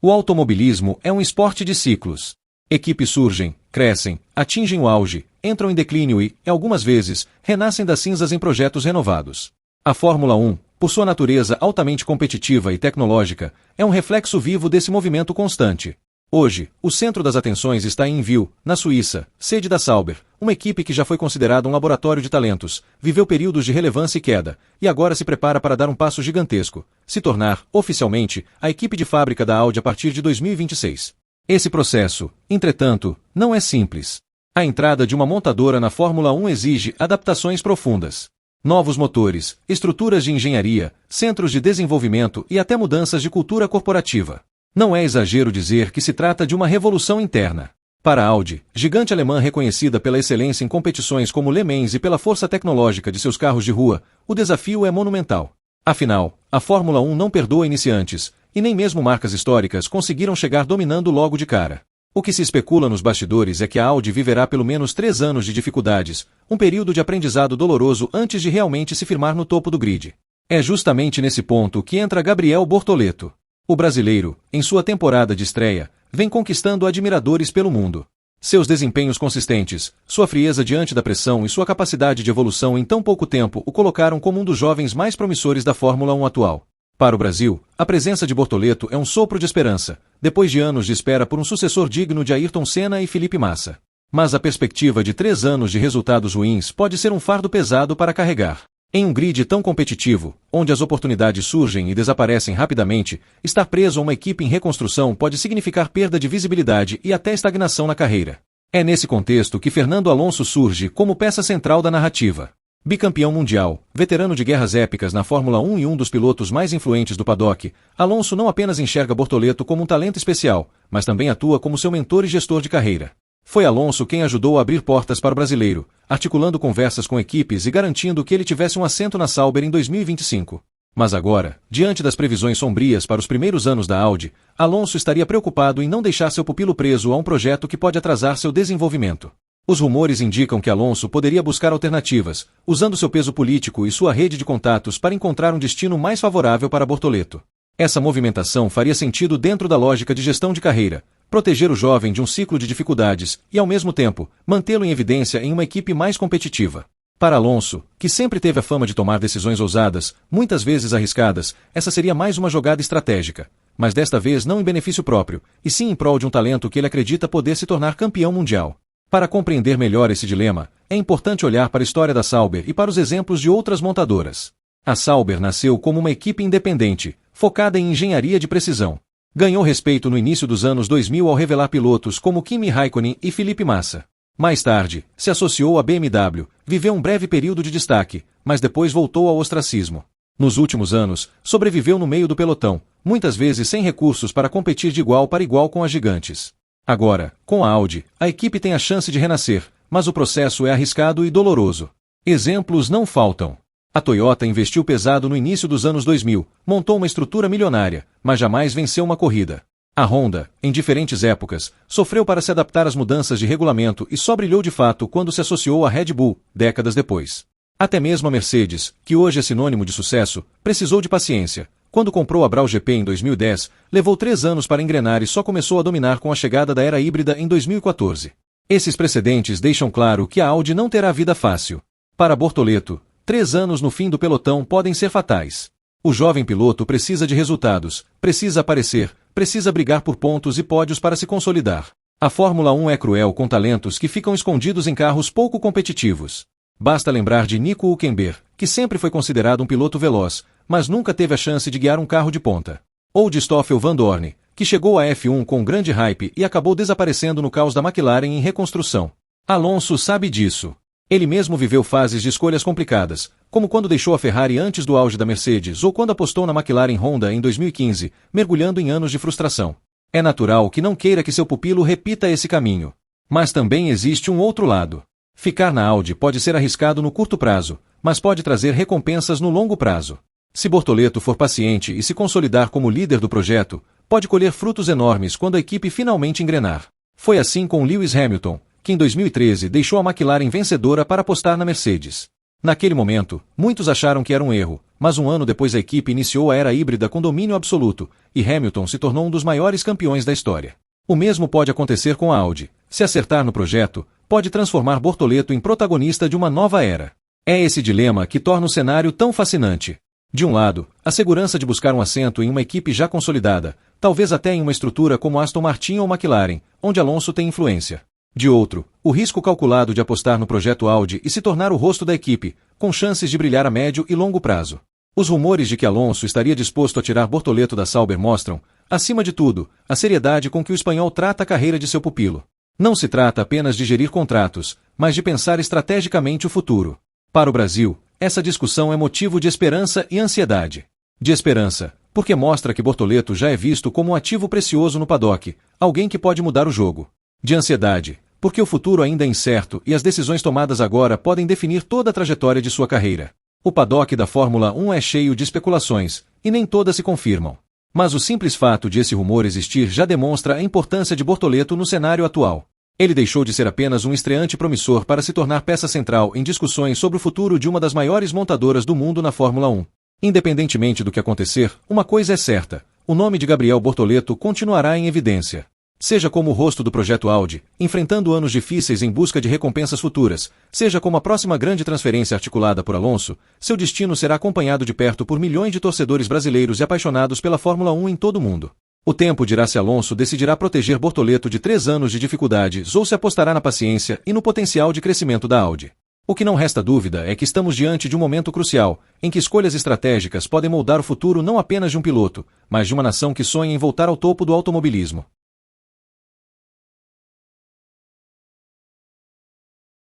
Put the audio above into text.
O automobilismo é um esporte de ciclos. Equipes surgem, crescem, atingem o auge, entram em declínio e, algumas vezes, renascem das cinzas em projetos renovados. A Fórmula 1, por sua natureza altamente competitiva e tecnológica, é um reflexo vivo desse movimento constante. Hoje, o centro das atenções está em Enville, na Suíça, sede da Sauber, uma equipe que já foi considerada um laboratório de talentos, viveu períodos de relevância e queda, e agora se prepara para dar um passo gigantesco, se tornar, oficialmente, a equipe de fábrica da Audi a partir de 2026. Esse processo, entretanto, não é simples. A entrada de uma montadora na Fórmula 1 exige adaptações profundas. Novos motores, estruturas de engenharia, centros de desenvolvimento e até mudanças de cultura corporativa. Não é exagero dizer que se trata de uma revolução interna. Para a Audi, gigante alemã reconhecida pela excelência em competições como Le Mans e pela força tecnológica de seus carros de rua, o desafio é monumental. Afinal, a Fórmula 1 não perdoa iniciantes, e nem mesmo marcas históricas conseguiram chegar dominando logo de cara. O que se especula nos bastidores é que a Audi viverá pelo menos 3 anos de dificuldades, um período de aprendizado doloroso antes de realmente se firmar no topo do grid. É justamente nesse ponto que entra Gabriel Bortoleto. O brasileiro, em sua temporada de estreia, vem conquistando admiradores pelo mundo. Seus desempenhos consistentes, sua frieza diante da pressão e sua capacidade de evolução em tão pouco tempo o colocaram como um dos jovens mais promissores da Fórmula 1 atual. Para o Brasil, a presença de Bortoleto é um sopro de esperança, depois de anos de espera por um sucessor digno de Ayrton Senna e Felipe Massa. Mas a perspectiva de 3 anos de resultados ruins pode ser um fardo pesado para carregar. Em um grid tão competitivo, onde as oportunidades surgem e desaparecem rapidamente, estar preso a uma equipe em reconstrução pode significar perda de visibilidade e até estagnação na carreira. É nesse contexto que Fernando Alonso surge como peça central da narrativa. Bicampeão mundial, veterano de guerras épicas na Fórmula 1 e um dos pilotos mais influentes do paddock, Alonso não apenas enxerga Bortoleto como um talento especial, mas também atua como seu mentor e gestor de carreira. Foi Alonso quem ajudou a abrir portas para o brasileiro, articulando conversas com equipes e garantindo que ele tivesse um assento na Sauber em 2025. Mas agora, diante das previsões sombrias para os primeiros anos da Audi, Alonso estaria preocupado em não deixar seu pupilo preso a um projeto que pode atrasar seu desenvolvimento. Os rumores indicam que Alonso poderia buscar alternativas, usando seu peso político e sua rede de contatos para encontrar um destino mais favorável para Bortoleto. Essa movimentação faria sentido dentro da lógica de gestão de carreira, proteger o jovem de um ciclo de dificuldades e, ao mesmo tempo, mantê-lo em evidência em uma equipe mais competitiva. Para Alonso, que sempre teve a fama de tomar decisões ousadas, muitas vezes arriscadas, essa seria mais uma jogada estratégica, mas desta vez não em benefício próprio, e sim em prol de um talento que ele acredita poder se tornar campeão mundial. Para compreender melhor esse dilema, é importante olhar para a história da Sauber e para os exemplos de outras montadoras. A Sauber nasceu como uma equipe independente, focada em engenharia de precisão. Ganhou respeito no início dos anos 2000 ao revelar pilotos como Kimi Raikkonen e Felipe Massa. Mais tarde, se associou à BMW, viveu um breve período de destaque, mas depois voltou ao ostracismo. Nos últimos anos, sobreviveu no meio do pelotão, muitas vezes sem recursos para competir de igual para igual com as gigantes. Agora, com a Audi, a equipe tem a chance de renascer, mas o processo é arriscado e doloroso. Exemplos não faltam. A Toyota investiu pesado no início dos anos 2000, montou uma estrutura milionária, mas jamais venceu uma corrida. A Honda, em diferentes épocas, sofreu para se adaptar às mudanças de regulamento e só brilhou de fato quando se associou à Red Bull, décadas depois. Até mesmo a Mercedes, que hoje é sinônimo de sucesso, precisou de paciência. Quando comprou a Brau GP em 2010, levou 3 anos para engrenar e só começou a dominar com a chegada da era híbrida em 2014. Esses precedentes deixam claro que a Audi não terá vida fácil. Para Bortoleto, 3 anos no fim do pelotão podem ser fatais. O jovem piloto precisa de resultados, precisa aparecer, precisa brigar por pontos e pódios para se consolidar. A Fórmula 1 é cruel com talentos que ficam escondidos em carros pouco competitivos. Basta lembrar de Nico Hülkenberg, que sempre foi considerado um piloto veloz, mas nunca teve a chance de guiar um carro de ponta. Ou de Stoffel Vandoorne, que chegou à F1 com grande hype e acabou desaparecendo no caos da McLaren em reconstrução. Alonso sabe disso. Ele mesmo viveu fases de escolhas complicadas, como quando deixou a Ferrari antes do auge da Mercedes ou quando apostou na McLaren Honda em 2015, mergulhando em anos de frustração. É natural que não queira que seu pupilo repita esse caminho. Mas também existe um outro lado. Ficar na Audi pode ser arriscado no curto prazo, mas pode trazer recompensas no longo prazo. Se Bortoleto for paciente e se consolidar como líder do projeto, pode colher frutos enormes quando a equipe finalmente engrenar. Foi assim com Lewis Hamilton, que em 2013 deixou a McLaren vencedora para apostar na Mercedes. Naquele momento, muitos acharam que era um erro, mas um ano depois a equipe iniciou a era híbrida com domínio absoluto, e Hamilton se tornou um dos maiores campeões da história. O mesmo pode acontecer com a Audi. Se acertar no projeto, pode transformar Bortoleto em protagonista de uma nova era. É esse dilema que torna o cenário tão fascinante. De um lado, a segurança de buscar um assento em uma equipe já consolidada, talvez até em uma estrutura como Aston Martin ou McLaren, onde Alonso tem influência. De outro, o risco calculado de apostar no projeto Audi e se tornar o rosto da equipe, com chances de brilhar a médio e longo prazo. Os rumores de que Alonso estaria disposto a tirar Bortoleto da Sauber mostram, acima de tudo, a seriedade com que o espanhol trata a carreira de seu pupilo. Não se trata apenas de gerir contratos, mas de pensar estrategicamente o futuro. Para o Brasil, essa discussão é motivo de esperança e ansiedade. De esperança, porque mostra que Bortoleto já é visto como um ativo precioso no paddock, alguém que pode mudar o jogo. De ansiedade, porque o futuro ainda é incerto e as decisões tomadas agora podem definir toda a trajetória de sua carreira. O paddock da Fórmula 1 é cheio de especulações, e nem todas se confirmam. Mas o simples fato de esse rumor existir já demonstra a importância de Bortoleto no cenário atual. Ele deixou de ser apenas um estreante promissor para se tornar peça central em discussões sobre o futuro de uma das maiores montadoras do mundo na Fórmula 1. Independentemente do que acontecer, uma coisa é certa: o nome de Gabriel Bortoleto continuará em evidência. Seja como o rosto do projeto Audi, enfrentando anos difíceis em busca de recompensas futuras, seja como a próxima grande transferência articulada por Alonso, seu destino será acompanhado de perto por milhões de torcedores brasileiros e apaixonados pela Fórmula 1 em todo o mundo. O tempo dirá se Alonso decidirá proteger Bortoleto de 3 anos de dificuldades ou se apostará na paciência e no potencial de crescimento da Audi. O que não resta dúvida é que estamos diante de um momento crucial, em que escolhas estratégicas podem moldar o futuro não apenas de um piloto, mas de uma nação que sonha em voltar ao topo do automobilismo.